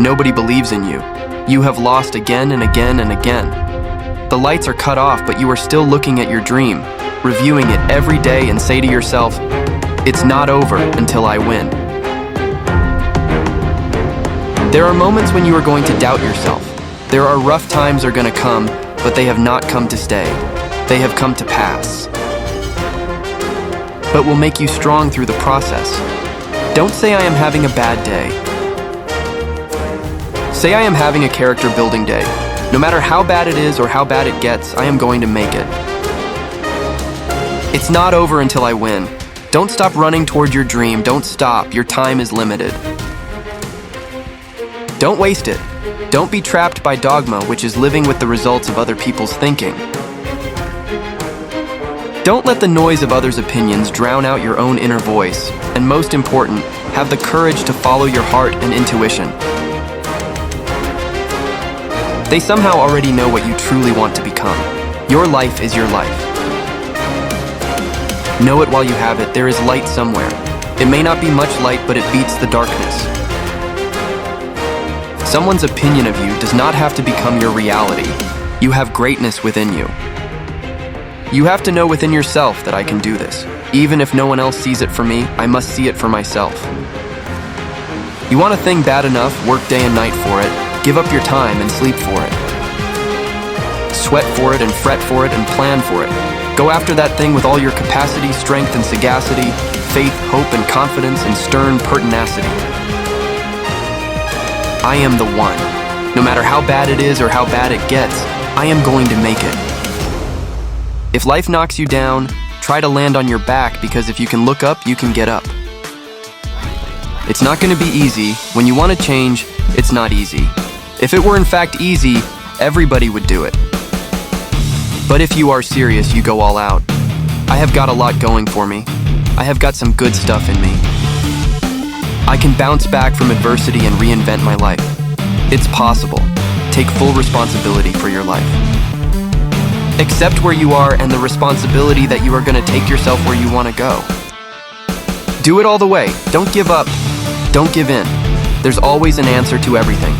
Nobody believes in you. You have lost again and again and again. The lights are cut off, but you are still looking at your dream, reviewing it every day, and say to yourself, "It's not over until I win." There are moments when you are going to doubt yourself. There are rough times are going to come, but they have not come to stay. They have come to pass. But will make you strong through the process. Don't say I am having a bad day. Say I am having a character building day. No matter how bad it is or how bad it gets, I am going to make it. It's not over until I win. Don't stop running toward your dream. Don't stop. Your time is limited. Don't waste it. Don't be trapped by dogma, which is living with the results of other people's thinking. Don't let the noise of others' opinions drown out your own inner voice. And most important, have the courage to follow your heart and intuition. They somehow already know what you truly want to become. Your life is your life. Know it while you have it. There is light somewhere. It may not be much light, but it beats the darkness. Someone's opinion of you does not have to become your reality. You have greatness within you. You have to know within yourself that I can do this. Even if no one else sees it for me, I must see it for myself. You want a thing bad enough, work day and night for it, give up your time and sleep for it. Sweat for it and fret for it and plan for it. Go after that thing with all your capacity, strength and sagacity, faith, hope and confidence and stern pertinacity. I am the one. No matter how bad it is or how bad it gets, I am going to make it. If life knocks you down, try to land on your back, because if you can look up, you can get up. It's not going to be easy. When you want to change, it's not easy. If it were in fact easy, everybody would do it. But if you are serious, you go all out. I have got a lot going for me. I have got some good stuff in me. I can bounce back from adversity and reinvent my life. It's possible. Take full responsibility for your life. Accept where you are and the responsibility that you are going to take yourself where you want to go. Do it all the way. Don't give up. Don't give in. There's always an answer to everything.